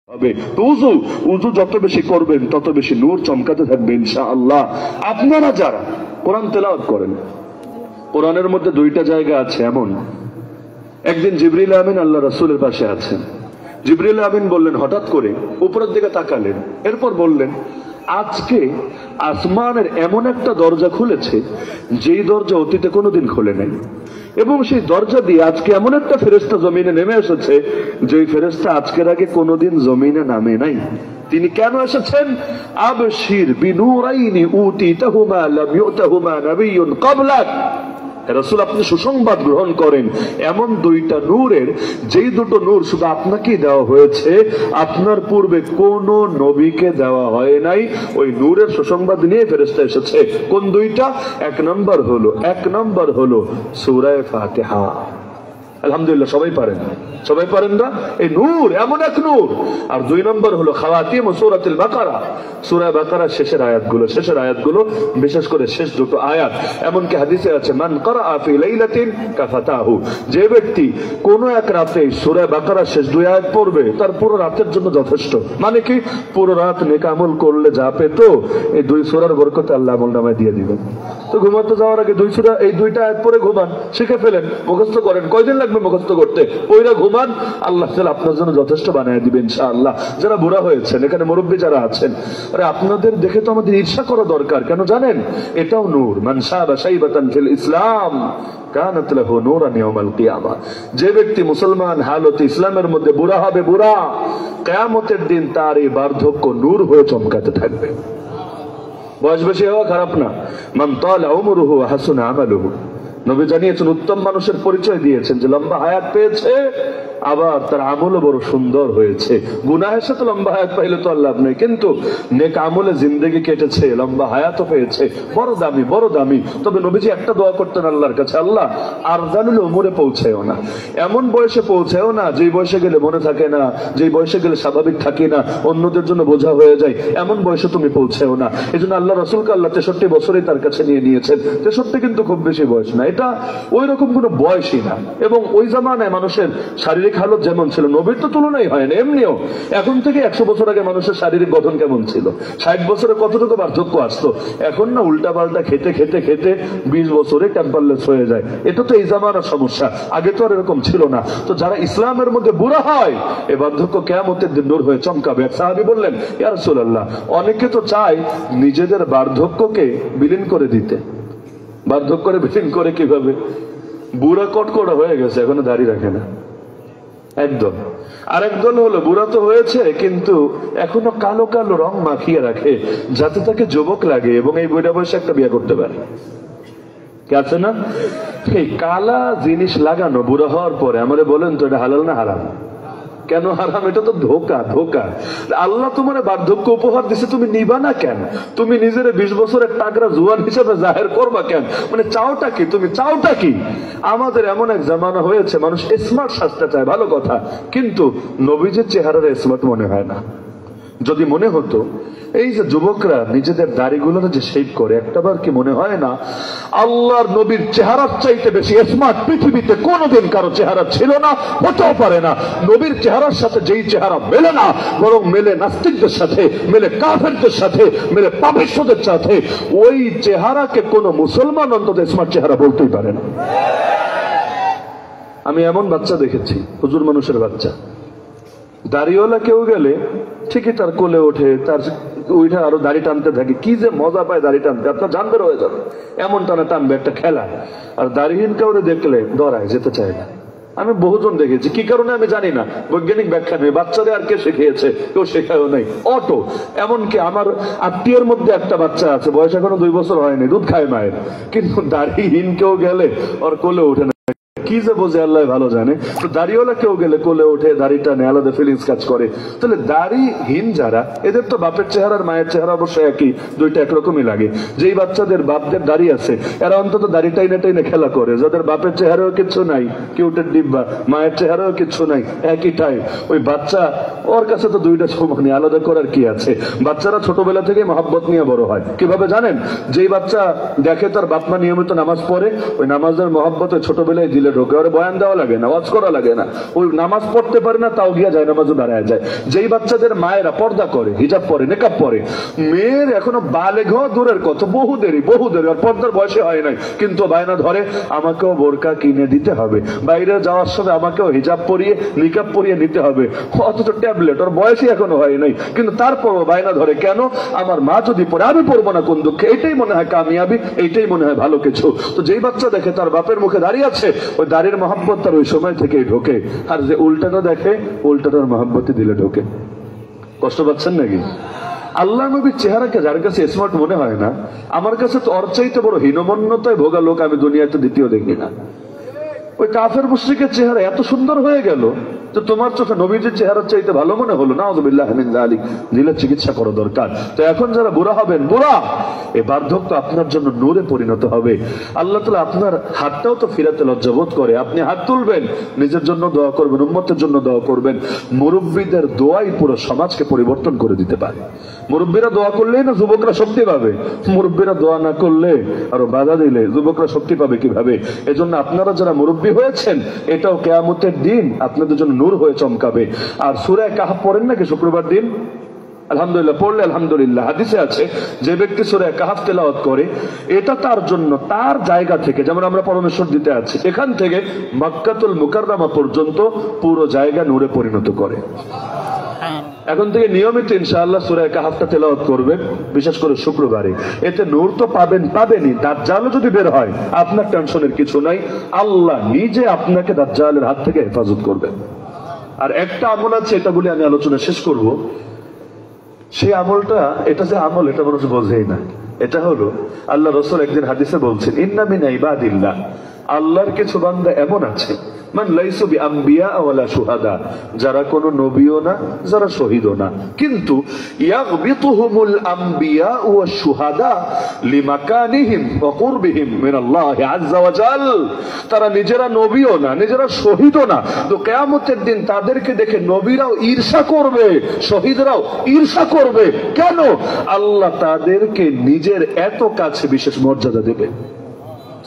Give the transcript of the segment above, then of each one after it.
হবে তো উযু যত বেশি করবেন তত বেশি নূর চমকাতে থাকবে ইনশাআল্লাহ। আপনারা যারা কোরআন তেলাওয়াত করেন, কোরআনের মধ্যে দুইটা জায়গা আছে এমন, একদিন জিবরিল আমিন আল্লাহ রাসূলের পাশে আছেন। জিবরিল আমিন বললেন, হঠাৎ করে উপরের দিকে তাকালেন, এরপর বললেন, আজকে আসমানের এমন একটা দরজা খুলেছে যেই দরজা অতীতে কোনোদিন খোলে নাই, এবং সেই দরজা দিয়ে আজকে এমন একটা ফেরেশতা জমিনে নেমে এসেছে যে ফেরেশতা আজকের আগে কোনোদিন জমিনে নামে নাই। তিনি কেন এসেছেন? আবশির বিনূরাইনি উতিতাহুমা লাম ইউতাহুমা নাবিয়্যুন ক্বাবলাক। রাসূল, আপনি সুসংবাদ গ্রহণ করেন এমন দুইটা নূরের, যেই দুটো নূর শুধু আপনাকেই দেওয়া হয়েছে, আপনার পূর্বে কোন নবীকে দেওয়া হয় নাই। ওই নূরের সুসংবাদ নিয়ে ফেরেশতা এসেছে। কোন দুইটা? এক নম্বর হলো সূরা ফাতিহা। আলহামদুলিল্লাহ, সবাই পারেন না? এই নূর এমন এক নূর। আর দুই নম্বর হলো খাওয়াতিম সূরাতুল বাকারা, সূরা বাকারার শেষের আয়াতগুলো, বিশেষ করে শেষ দুটো আয়াত। এমনকি হাদিসে আছে, মান ক্বারাআ ফি লাইলাতিন কাফাতাহু, যে ব্যক্তি কোন এক রাতে সূরা বাকারার শেষ দুই আয়াত পড়বে তার পুরো রাতের জন্য যথেষ্ট। মানে কি, পুরো রাত নেক আমল করলে যা পেত এই দুই সূরার বরকতে আল্লাহ আমলনামায় দিয়ে দিবেন। তো ঘুমাতে যাওয়ার আগে এই দুইটা আয়াত পড়ে ঘুমান, শিখে ফেলেন, মুখস্থ করেন। কয়দিন লাগবে মুখস্থ করতে? ওইরা ঘুমান, আল্লাহ তাআলা আপনার জন্য যথেষ্ট বানিয়ে দিবেন ইনশাআল্লাহ। যারা বুড়া হয়েছেন, এখানে মুরব্বী যারা আছেন, আরে আপনাদের দেখে তো আমাদের ঈর্ষা করা দরকার। কেন জানেন? এটাও নূর। মান শাবা শাইবাতান ফিল ইসলাম কানাত লাহু নূরান ইয়াউমাল কিয়ামা। যে ব্যক্তি মুসলমান হালতে ইসলামের মধ্যে বুড়া হবে, কিয়ামতের দিন তার এই বার্ধক্য নূর হয়ে চমকাতে থাকবে। বয়স বেশি হওয়া খারাপ না। মান তালা উমরুহু ওয়া হাসুনা আমালুহু, নবী জানিয়েছেন, উত্তম মানুষের পরিচয় দিয়েছেন যে লম্বা হায়াত পেয়েছে, আবার তার আমলও বড় সুন্দর হয়েছে। গুনাহের সাথে লম্বা হায়াত পাইলে তো আল্লাহ নেই, কিন্তু নেক আমলে জিন্দেগি কেটেছে, লম্বা হায়াতও পেয়েছে, বড় দামি। তবে নবীজি একটা দোয়া করতেন আল্লাহর কাছে, আল্লাহ আরজানুল উমরে পৌঁছেও না, এমন বয়সে পৌঁছেও না যেই বয়সে গেলে মনে থাকে না, যেই বয়সে গেলে স্বাভাবিক থাকি না, অন্যদের জন্য বোঝা হয়ে যায়, এমন বয়সে তুমি পৌঁছেও না। এই জন্য আল্লাহ রাসূলকে আল্লাহ 63 বছরেই তার কাছে নিয়েছেন। 63 কিন্তু খুব বেশি বয়স না, এটা ওই রকম কোনো বয়সই না। এবং ওই জামানায় মানুষের শারীরিক হালত যেমন ছিল, নবীর তো তুলনাই হয় না। এমনিও এখন থেকে 100 বছর আগে মানুষের শারীরিক গঠন কেমন ছিল, 60 বছরে কতটুকু পার্থক্য আসতো। এখন না উল্টা পাল্টা খেতে 20 বছরে টেম্পারলেস হয়ে যায়। এটা তো এই জামানার সমস্যা, আগে তো আর এরকম ছিল না। তো যারা ইসলামের মধ্যে বুড়া হয়, এই বার্ধক্য কিয়ামতের দিন নূর হয়ে চমকাবে। এক সাহাবী বললেন, ইয়া রাসূলুল্লাহ, অনেকে তো চায় নিজেদের বার্ধক্যকে বিলীন করে দিতে। বার্ধক্যে বিলীন করে কিভাবে? বুড়া কটকটা হয়ে গেছে, এখনো দাড়ি রাখে না একদম। আরেক দল হলো, বুড়া তো হয়েছে কিন্তু এখনো কালো কালো রং মাখিয়ে রাখে যাতে তাকে যুবক লাগে, এবং এই বুড়া বয়সে একটা বিয়ে করতে পারে। কি আছে না? এই কালা জিনিস লাগানো বুড়া হওয়ার পরে আমারে বলেন তো, এটা হালাল না হারাম? কেন হারাম? এটা তো ধোকা। আল্লাহ তোমার বার্ধক্য উপহার দিছে, তুমি নিবা না কেন? তুমি নিজের 20 বছরের টাকরা জুয়ান হিসেবে জাহের করবা কেন? মানে চাওটা কি? তুমি চাওটা কি? আমাদের এমন এক জামানা হয়েছে, মানুষ স্মার্ট সাজতে চায়, ভালো কথা, কিন্তু নবীজির চেহারার স্মার্ট মনে হয় না। যদি মনে হতো, এই যে যুবকরা নিজেদের দাড়িগুলো যে শেভ করে, একটাবার কি মনে হয় না আল্লাহর নবীর চেহারার চাইতে বেশি স্মার্ট পৃথিবীতে কোনোদিন কারো চেহারা ছিল না, হতেও পারে না। নবীর চেহারার সাথে যেই চেহারা মেলে না, বরং মেলে নাস্তিকদের সাথে, মেলে কাফেরদের সাথে, মেলে পাপিষ্ঠদের সাথে, ওই চেহারাকে কোনো মুসলমান অন্তত স্মার্ট চেহারা বলতেই পারে না। আমি এমন বাচ্চা দেখেছি, হুজুর মানুষের বাচ্চা, দাড়িওয়ালা কেউ গেলে ঠিকই তার কোলে ওঠে, তার ওইটা আরো দাড়ি টানতে থাকে, কি যে মজা পায় দাড়ি টানতে, আপনার জান বের হয়ে যাবে, এমন টানবে, একটা খেলা। আর দাড়িহীন কাউরে দেখলে ডরায়, যেতে চায় না। আমি বহুজন দেখেছি, কি কারণে আমি জানি না, বৈজ্ঞানিক ব্যাখ্যা নেই। বাচ্চাদের আর কে শিখিয়েছে? কেউ শেখায়ও নাই। অটো, এমনকি আমার আত্মীয়ের মধ্যে একটা বাচ্চা আছে, বয়স এখনো 2 বছর হয়নি, দুধ খায় মায়ের, কিন্তু দাড়িহীন কেউ গেলে ওর কোলে ওঠে না। কি যে বোঝে আল্লাহ ভালো জানে। তো দাড়িওয়ালা কেউ গেলে কোলে ওঠে, দাড়িটা নিয়ে আলাদা ফিলিংস কাজ করে। তাহলে দাড়িহীন যারা, এদের তো বাপের চেহারা আর মায়ের চেহারা অবশ্যই একই, দুইটা একরকমই লাগে। যেই বাচ্চাদের বাপদের দাড়ি আছে, এরা অন্তত দাড়ি টাইনে খেলা করে। যাদের বাপের চেহারাও কিছু নাই, কিউটের ডিব্বা, মায়ের চেহারাও কিছু নাই, একই টাইপ, ওই বাচ্চা, ওর কাছে তো দুইটা সমানই, আলাদা করার কি আছে? বাচ্চারা ছোটবেলা থেকে মহব্বত নিয়ে বড় হয়। কিভাবে জানেন? যেই বাচ্চা দেখে তার বাপ মা নিয়মিত নামাজ পড়ে, ওই নামাজের মহব্বত ছোটবেলায় দিলে ঢোকে, ওরে বয়ান দেওয়া লাগে না, ওয়াজ করা লাগে না, ওই নামাজ পড়তে পারে না তাও গিয়া যায় নামাজও দাঁড়ায় যায়। যেই বাচ্চাদের মায়েরা পর্দা করে, হিজাব পরে, নেকাব পরে, মেয়ের এখনো বালেগ দূরের কথা, বহু দেরি আর পর্দার বয়সে হয় নাই, কিন্তু বায়না ধরে আমাকেও বোরকা কিনে দিতে হবে, বাইরে যাওয়ার সময় আমাকেও হিজাব পরিয়ে নিকাব পরিয়ে নিতে হবে, অথচ ট্যাবলেট ওর বয়সই এখনো হয় নাই, কিন্তু তারপরও বায়না ধরে। কেন? আমার মা যদি পড়ে আমি পড়বো না কোন দুঃখে। এটাই মনে হয় কামিয়াবি, এইটাই মনে হয় ভালো কিছু। তো যেই বাচ্চা দেখে তার বাপের মুখে দাঁড়িয়ে আছে, ওই দাড়ির মহব্বত তার ওই সময় থেকেই ঢোকে। আর যে উল্টাটা দেখে, উল্টাটার মহব্বতই দিলে ঢোকে। কষ্ট পাচ্ছেন নাকি? আল্লাহ নবীর চেহারাকে যার কাছে স্মার্ট মনে হয় না, আমার কাছে তো ওর চাইতে বড় হীনমন্যতায় ভোগা লোক আমি দুনিয়াতে দ্বিতীয় দেখি না। ওই কাফের মুশরিকের চেহারা এত সুন্দর হয়ে গেল তো তোমার চোখে নবীজির চেহারার চাইতে ভালো মনে হলো। নাউযুবিল্লাহ মিন যালিক। দিলের চিকিৎসা করা দরকার। তো এখন যারা বুড়া হবেন, বুড়া এই বার্ধক্য আপনার জন্য নূরে পরিণত হবে। আল্লাহ তাআলা আপনার হাতটাও তো ফিরাতে লজ্জাবোধ করে। আপনি হাত তুলবেন, নিজের জন্য দোয়া করবেন, উম্মতের জন্য দোয়া করবেন। মুরব্বীদের দোয়াই পুরো সমাজকে পরিবর্তন করে দিতে পারে। মুরব্বীরা দোয়া করলেই না যুবকরা শক্তি পাবে, মুরব্বীরা দোয়া না করলে আরো বাধা দিলে যুবকরা শক্তি পাবে কিভাবে? এজন্য আপনারা যারা মুরব্বী হয়েছেন, এটাও কিয়ামতের দিন আপনাদের জন্য নূর হয়ে চমকাবে। আর সূরা কাহফ পড়েন নাকি শুক্রবার দিন? আলহামদুলিল্লাহ পড়লে আলহামদুলিল্লাহ। হাদিসে আছে যে ব্যক্তি সূরা কাহফ তেলাওয়াত করে, এটা তার জন্য তার জায়গা থেকে, যেমন আমরা পরমেশ্বর দিতে আছি, এখান থেকে মক্কাতুল মুকাররমা পর্যন্ত পুরো জায়গা নূরে পরিণত করে। এখন থেকে নিয়মিত ইনশাআল্লাহ সূরা কাহফটা তেলাওয়াত করবেন, বিশেষ করে শুক্রবারে। এতে নূর তো পাবেনই, দাজ্জালও যদি বের হয় আপনার টেনশনের কিছু নাই। আল্লাহ নিজে আপনাকে দাজ্জালের হাত থেকে হেফাজত করবেন। আর একটা আমল আছে, এটা বলে আমি আলোচনা শেষ করব। সেই আমলটা, এটা যে আমল এটা মানুষ বোঝেই না। এটা হলো আল্লাহ রাসূল একদিন হাদিসে বলছেন, ইন্না মিন ইবাদিল্লাহ, আল্লাহর কিছু বান্দা এমন আছে, মান লাইসু বিআম্বিয়া ওয়ালা শুহাদা, যারা কোনো নবীও না, যারা শহীদও না, কিন্তু ইয়াগবিতুহুমুল আম্বিয়া ওয়াশ শুহাদা লিমাকানিহিম ওয়া কুরবিহিম মিনাল্লাহি আযজা ওয়া জাল, তারা নিজেরা নবীও না, নিজেরা শহীদও না, তো কিয়ামতের দিন তাদেরকে দেখে নবীরাও ঈর্ষা করবে, শহীদরাও ঈর্ষা করবে। কেন? আল্লাহ তাদেরকে নিজের এত কাছে বিশেষ মর্যাদা দেবে।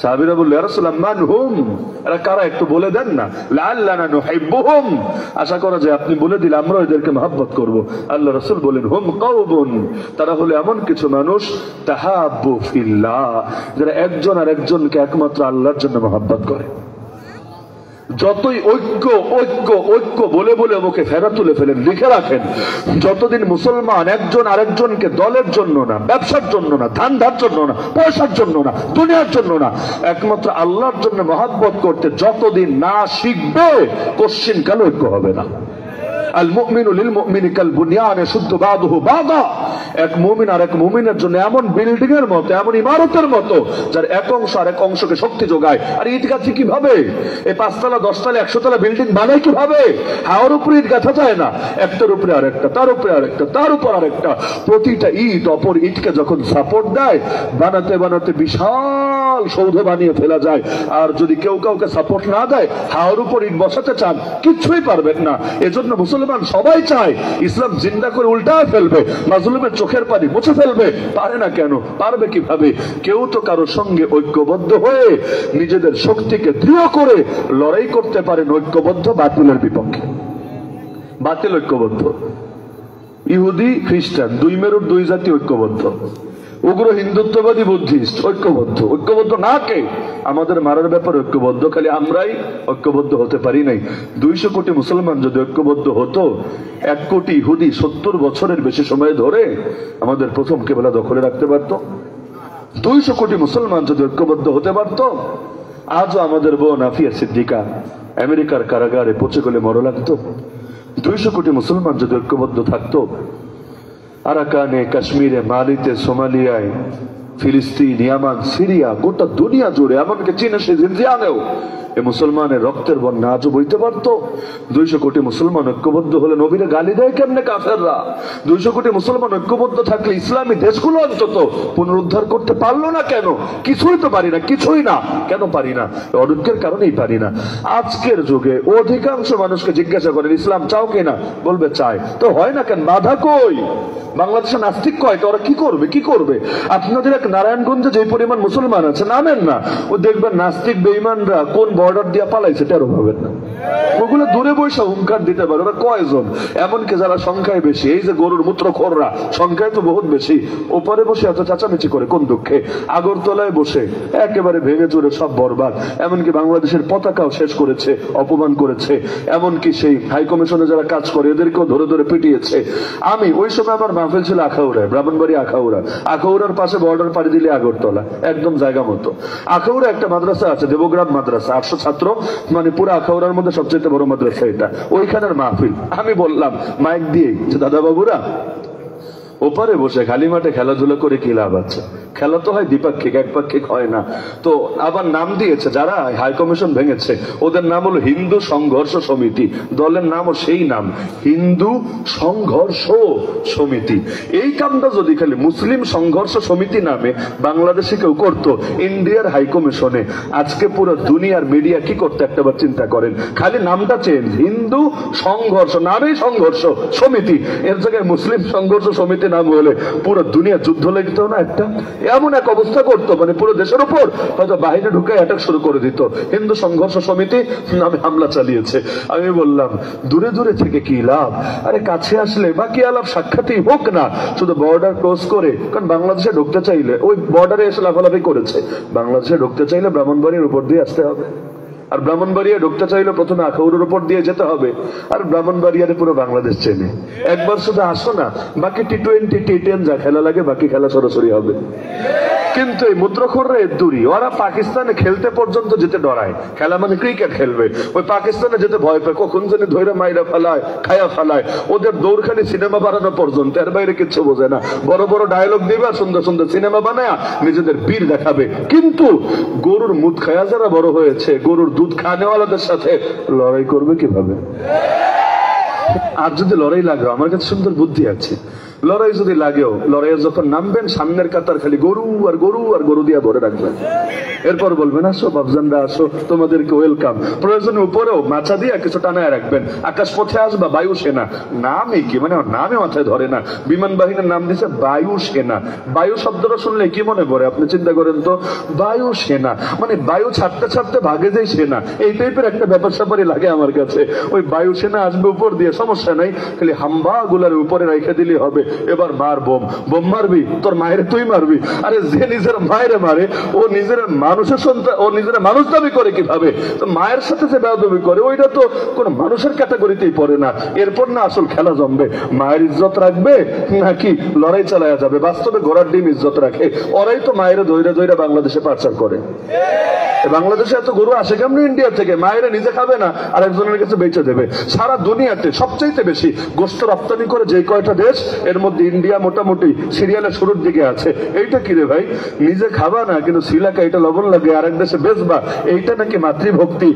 সাহাবীরা বললেন, ইয়া রাসূলুল্লাহ মান হুম, এরা কারা একটু বলে দেন না, লাআল্লানা নুহিব্বুহুম, আশা করা যায় আপনি বলে দিলে আমরা এদেরকে মহব্বত করব। আল্লাহ রাসূল বলেন, হুম কওমুন, তারা হলো এমন কিছু মানুষ, তাহাব্বু ফিল্লাহ, যারা একজন আর একজনকে একমাত্র আল্লাহর জন্য মহব্বত করে। যতই ঐক্য ঐক্য ঐক্য বলে বলে মুখে ফেরা তুলে ফেলেন, লিখে রাখেন, যতদিন মুসলমান একজন আরেকজনকে দলের জন্য না, ব্যবসার জন্য না, ধান্দার জন্য না, পয়সার জন্য না, দুনিয়ার জন্য না, একমাত্র আল্লাহর জন্য মহব্বত করতে যতদিন না শিখবে, কোশ্চিন কাল ঐক্য হবে না। আল মুমিনু লিল মুমিনি কাল বুনিয়ান ইয়াশুদ্দু বাদুহু বাদা, এক মুমিন আর এক মুমিনের জন্য এমন বিল্ডিং এর মতো, এমন ইমারতের মতো, যার এক অংশ আর এক অংশকে শক্তি যোগায়। আর ইট গাঁথি কিভাবে? এই 5 তলা 10 তলা 100 তলা বিল্ডিং বানায় কিভাবে? হাওয়ার উপরে ইট গাঁথা যায় না, একটার উপরে আরেকটা, তার উপরে আরেকটা, তার উপর আরেকটা, প্রতিটা ইট অপর ইটকে যখন সাপোর্ট দেয়, বানাতে বানাতে বিশাল সৌধ বানিয়ে ফেলা যায়। আর যদি কেউ কাউকে সাপোর্ট না দেয়, হাওয়ার উপর ইট বসাতে চান, কিচ্ছুই পারবেন না। এজন্য মুসলমান সবাই চায় ইসলাম জিন্দা করে উল্টায় ফেলবে, মাজলুমের চোখের পানি মুছে ফেলবে। পারে না কেন? পারবে কিভাবে? কেউ তো কারোর সঙ্গে ঐক্যবদ্ধ হয়ে নিজেদের শক্তিকে দৃঢ় করে লড়াই করতে পারেন ঐক্যবদ্ধ বাতিলের বিপক্ষে। বাতিল ঐক্যবদ্ধ, ইহুদি খ্রিস্টান, দুই মেরুর দুই জাতি ঐক্যবদ্ধ, উগ্র হিন্দুত্ববাদী বুদ্ধিস্ট ঐক্যবদ্ধ। ঐক্যবদ্ধ না কে? আমাদের মারার ব্যাপারে ঐক্যবদ্ধ, খালি আমরাই ঐক্যবদ্ধ হতে পারি নাই। 200 কোটি মুসলমান যদি ঐক্যবদ্ধ হতো, 1 কোটি ইহুদি 70 বছরের বেশি সময় ধরে আমাদের প্রথম কেবলা দখলে রাখতে পারত। 200 কোটি মুসলমান যদি ঐক্যবদ্ধ হতে পারত, আজও আমাদের বোন আফিয়া সিদ্দিকা আমেরিকার কারাগারে পচে গলে মরা লাগতো। 200 কোটি মুসলমান যদি ঐক্যবদ্ধ থাকতো, আরাকানে, কাশ্মীরে, মালিতে, সোমালিয়ায়, ফিলিস্তিন, ইয়ামান, সিরিয়া, গোটা দুনিয়া জুড়ে, এমনকি চীনে জিনজিয়াংয়েও এই মুসলমানের রক্তের বন্যা আজও বইতে পারত। 200 কোটি মুসলমান ঐক্যবদ্ধ হলে নবীরে গালি দেয় কেমনে কাফেররা? 200 কোটি মুসলমান ঐক্যবদ্ধ থাকলে ইসলামী দেশগুলো অন্তত পুনরুদ্ধার করতে পারলো না কেন? কিছুই তো পারি না, কিছুই না। কেন পারি না? অনৈক্যের কারণেই পারি না। আজকের যুগে অধিকাংশ মানুষকে জিজ্ঞাসা করেন ইসলাম চাও কিনা, বলবে চাই। তো হয় না কেন? বাধা কই? বাংলাদেশে নাস্তিক কয়টা, ওরা কি করবে? কি করবে? আপনাদের এক নারায়ণগঞ্জে যে পরিমাণ মুসলমান আছে, নামেন না, ও দেখবেন নাস্তিক বেঈমানরা কোন বর্ডার দিয়ে পালাইছে টেরো পাবেন না। ওগুলো দূরে বসে হুঙ্কার দিতে পারে, ওরা কয়জন, এমনকি যারা সংখ্যায় বেশি, এই যে গরুর মূত্র খোররা সংখ্যায় তো বহুত বেশি, ওপারে বসে এত চাচামেচি করে কোন দুঃখে? আগরতলায় বসে একেবারে ভেঙে চুরে সব বরবাদ, এমনকি বাংলাদেশের পতাকাও শেষ করেছে, অপমান করেছে, এমনকি সেই হাই কমিশনে যারা কাজ করে এদেরকেও ধরে ধরে পিটিয়েছে। আমি ওই সময় আমার মাহফিল ছিল আখাউড়ায়, ব্রাহ্মণবাড়ি আখাউড়ার পাশে বর্ডার পাড়ি দিলে আগরতলা, একদম জায়গা মতো। আখাউড়া একটা মাদ্রাসা আছে, দেবগ্রাম মাদ্রাসা, 800 ছাত্র, মানে পুরো আখাউড়ার মধ্যে সবচেয়ে বড় মাদ্রাসা এটা, ওইখানের মাহফিল। আমি বললাম মাইক দিয়ে, দাদা বাবুরা ওপারে বসে খালি মাঠে খেলাধুলা করে কি লাভ আছে? খেলা তো হয় দ্বিপাক্ষিক, একপাক্ষিক হয় না। তো আবার নাম দিয়েছে, যারা হাই কমিশন ভেঙেছে ওদের নাম হলো হিন্দু সংঘর্ষ সমিতি, দলের নামও সেই নাম, হিন্দু সংঘর্ষ সমিতি। এই কামটা যদি খালি মুসলিম সংঘর্ষ সমিতি নামে বাংলাদেশে কেউ করতো ইন্ডিয়ার হাই কমিশনে, আজকে পুরো দুনিয়ার মিডিয়া কি করতে একটাবার চিন্তা করেন। খালি নামটা চেঞ্জ, হিন্দু সংঘর্ষ, নামেই সংঘর্ষ সমিতি, এর জায়গায় মুসলিম সংঘর্ষ সমিতি নাম হলে পুরো দুনিয়া যুদ্ধ লেগেত না একটা, এমন এক অবস্থা করতো, মানে পুরো দেশের উপর হয়তো বাহিরে ঢুকে অ্যাটাক শুরু করে দিত। হিন্দু সংঘর্ষ সমিতি নামে হামলা চালিয়েছে। আমি বললাম দূরে দূরে থেকে কি লাভ? আরে কাছে আসলে বাকি আলাপ সাক্ষাৎই হোক না, শুধু বর্ডার ক্রস করে, কারণ বাংলাদেশে ঢুকতে চাইলে ওই বর্ডারে এসে লাফালাফি করেছে, বাংলাদেশে ঢুকতে চাইলে ব্রাহ্মণবাড়ির উপর দিয়ে আসতে হবে, আর ব্রাহ্মণবাড়িয়া ঢুকতে চাইলে প্রথমে আখাউড়ের উপর দিয়ে যেতে হবে, আর ব্রাহ্মণবাড়িয়ারে পুরো বাংলাদেশ চেনে। একবার শুধু আসো না, বাকি T20 T10 যা খেলা লাগে বাকি খেলা সরাসরি হবে। কিন্তু এই মূত্রখোররা এর দূরী, ওরা পাকিস্তানে খেলতে পর্যন্ত যেতে ডরায়, খেলা মানে ক্রিকেট খেলবে, ওই পাকিস্তানে যেতে ভয় পায়, কখন জানি ধৈর্য মাইরা ফেলায়, খায়া ফেলায়, ওদের দৌড়খানি সিনেমা বানানো পর্যন্ত, এর বাইরে কিচ্ছু বোঝে না। বড় বড় ডায়লগ দিবে, সুন্দর সুন্দর সিনেমা বানায় নিজেদের বীর দেখাবে। কিন্তু গরুর মুদ খায়া যারা বড় হয়েছে, গরুর দুধ খানেওয়ালাদের সাথে লড়াই করবে কিভাবে? আর যদি লড়াই লাগে, আমার কাছে সুন্দর বুদ্ধি আছে, লড়াই যদি লাগেও, লড়াইয়ের যখন নামবেন সামনের কাতার খালি গরু আর গরু আর গরু দিয়ে ভরে রাখবেন, এরপর বলবেন আসো বাবজানরা আসো, তোমাদেরকে ওয়েলকাম। প্রয়োজনে উপরেও মাচা দিয়ে কিছু টানায় রাখবেন, আকাশ পথে আসবা বায়ু সেনা, নামে কি মানে নামে মাথায় ধরে না, বিমান বাহিনীর নাম দিছে বায়ু সেনা। বায়ু শব্দটা শুনলে কি মনে পড়ে আপনি চিন্তা করেন তো? বায়ু সেনা মানে বায়ু ছাড়তে ছাড়তে ভাগে যায় সেনা, এই টাইপের একটা ব্যাপার স্যাপারই লাগে আমার কাছে। ওই বায়ু সেনা আসবে উপর দিয়ে, সমস্যা নাই, খালি হাম্বা গুলার উপরে রেখে দিলে হবে। এবার মার বোম, বোম মারবি তোর মায়ের তুই মারবি। আরে যে নিজের মায়ের মারে ও নিজের মানুষের সন্তান, ও নিজের মানুষ দাবি করে কিভাবে? তো মায়ের সাথে যে বেয়াদবি করে ওইটা তো কোন মানুষের ক্যাটাগরিতেই পড়ে না। এরপর না আসল খেলা জমবে, মায়ের ইজ্জত রাখবে নাকি লড়াই চালায়া যাবে? বাস্তবে ঘোড়ার ডিম ইজ্জত রাখে, ওরাই তো মায়ের দইরা দইরা বাংলাদেশে পাচার করে। বাংলাদেশে এত গরু আসে কেমন ইন্ডিয়া থেকে? মায়েরা নিজে খাবে না আর একজনের কাছে বেচে দেবে। সারা দুনিয়াতে সবচাইতে বেশি গোস্ত রপ্তানি করে যে কয়টা দেশ, এর মধ্যে ইন্ডিয়া মোটামুটি সিরিয়ালের শুরুর দিকে আছে। এইটা কি রে ভাই? নিজে খাবা না কিন্তু সিলাকা এটা লবণ লাগে আরেক দেশে বেচবা, এইটা নাকি মাতৃভক্তি?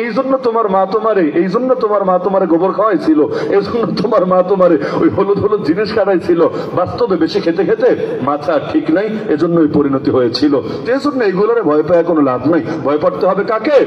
এই জন্য তোমার মা তোমারে, এই জন্য তোমার মা তোমারে গোবর খাওয়াইছিল, এই জন্য তোমার মা তোমারে ওই হলুদ হলুদ জিনিস খাওয়াইছিল। বাস্তবে বেশি খেতে খেতে মাথা ঠিক নাই, এজন্যই পরিণতি হয়েছিল। এই জন্য এইগুলোরে ভয় পায় কোনো লাভ নাই, ভয় পড়তে হবে কাকে?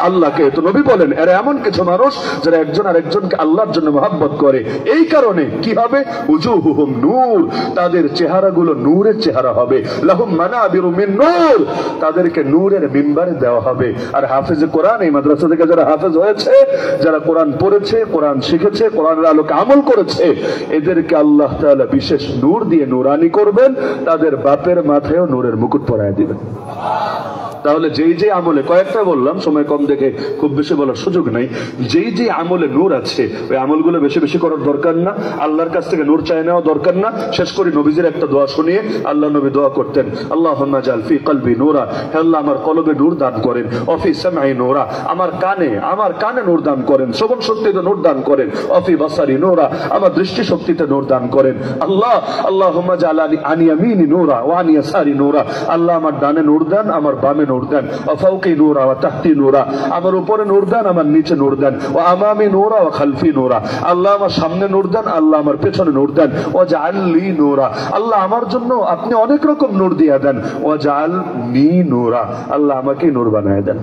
আল্লাহকে। তো নবী বলেন এরা এমন কিছু মানুষ যারা একজন আরেকজনকে আল্লাহর জন্য মহব্বত করে। এই কারণে কি হবে? উজুহুহুম নূর, তাদের চেহারাগুলো নূরের চেহারা হবে। লাহুম মানাবিরু মিন নূর, তাদেরকে নূরের মিম্বারে দেওয়া হবে। আর হাফেজে কোরআন, এই মাদ্রাসা থেকে যারা হাফেজ হয়েছে, যারা কোরআন পড়েছে, কোরআন শিখেছে, কোরআনের আলোকে আমল করেছে, এদেরকে আল্লাহ তাআলা বিশেষ নূর দিয়ে নূরানি করবেন, তাদের বাপের মাথায়ও নূরের মুকুট পরায় দিবেন। তাহলে যেই যে আমলে, কয়েকটা বললাম সময় কম দেখে খুব বেশি বলার সুযোগ নাই, যেই যে আমলে নূর আছে ওই আমলগুলো বেশি বেশি করার দরকার না, আল্লাহর কাছ থেকে নূর চাই নেওয়া দরকার না। শেষ করি নবীজির একটা দোয়া শুনিয়ে। আল্লাহ নবী দোয়া করতেন, আল্লাহুম্মা জাল ফি কলবি নূরা, হে আল্লাহ আমার কলবে নূর দান করেন, অফি সামঈ নূরা, আমার কানে নূর দান করেন, শ্রবণ শক্তিতে নূর দান করেন, অফি বাসারি নূরা, আমার দৃষ্টি শক্তিতে নূর দান করেন। আল্লাহুম্মা জাল আন ইয়ামিনি নূরা ওয়া আন ইয়াসারি নূরা, আল্লাহ আমার ডানে নূর দেন, আমার বামে নূর দেন, ফাওকি নূরা ওয়া তাহতি নূরা, আমার উপরে নূর দেন, আমার নিচে নূর দেন, ওয়া আমামি নূরা ওয়া খালফি নূরা, আল্লাহ আমার সামনে নূর দেন, আল্লাহ আমার পেছনে নূর দেন, ওয়া জাআলনি নূরা, আল্লাহ আমার জন্য আপনি অনেক রকম নূর দিয়ে দেন, ওয়া জাআলনি নূরা, আল্লাহ আমাকে নূর বানায় দেন।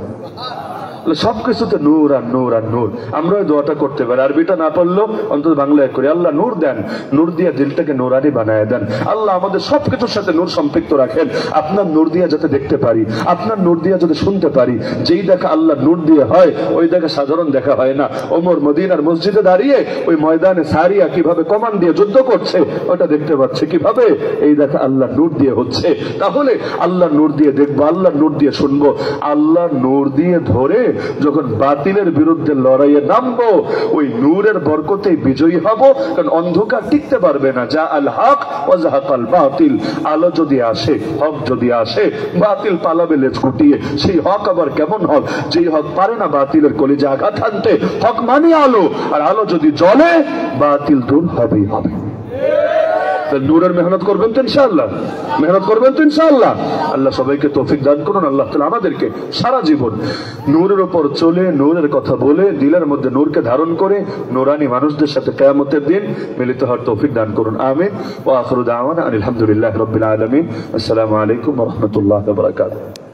সবকিছুতে নূর আর নূর আর নূর। আমরা ওই দোয়াটা করতে পারি, আরবিটা না পারলেও অন্তত বাংলায় করি, আল্লাহ নূর দেন, নূর দিয়ে দিলটাকে নূরানি বানায় দেন। আল্লাহ আমাদের সবকিছুর সাথে নূর সম্পৃক্ত রাখেন, আপনার নূর দিয়ে যাতে দেখতে পারি, আপনার নূর দিয়ে যাতে শুনতে পারি। যেই দেখা আল্লাহ নূর দিয়ে হয় ওই দেখা সাধারণ দেখা হয় না। ওমর মদিনার মসজিদে দাঁড়িয়ে ওই ময়দানে সারিয়া কিভাবে কমান দিয়ে যুদ্ধ করছে ওটা দেখতে পাচ্ছে কিভাবে, এই দেখা আল্লাহ নূর দিয়ে হচ্ছে। তাহলে আল্লাহ নূর দিয়ে দেখবো, আল্লাহ নূর দিয়ে শুনবো, আল্লাহ নূর দিয়ে ধরে যখন বাতিলের বিরুদ্ধে লড়াইয়ে নামবো ওই নূরের বরকতে বিজয়ী হব। কারণ অন্ধকার টিকতে পারবে না। যা আল হক ওয়া যাহাকাল বাতিল, আলো যদি আসে, হক যদি আসে, বাতিল পালাবে লেজ গুটিয়ে। সেই হক আবার কেমন হক, যেই হক পারে না বাতিলের কলিজা আঘাত আনতে। হক মানে আলো, আর আলো যদি জ্বলে বাতিল দূর হবেই হবে। নূরের মেহনত করবেন তো ইনশাআল্লাহ, মেহনত করবেন তো ইনশাআল্লাহ। আল্লাহ সবাইকে তৌফিক দান করুন। আল্লাহ তাআলা আমাদেরকে সারা জীবন নূরের উপর চলে, নূরের কথা বলে, দিলের মধ্যে নূরকে ধারণ করে নূরানি মানুষদের সাথে কিয়ামতের দিন মিলিত হওয়ার তৌফিক দান করুন। আমিন। ওয়া আখিরু দাওয়ানা আলহামদুলিল্লাহি রাব্বিল আলামিন। আসসালামু আলাইকুম ওয়া রাহমাতুল্লাহি ওয়া বারাকাতুহু।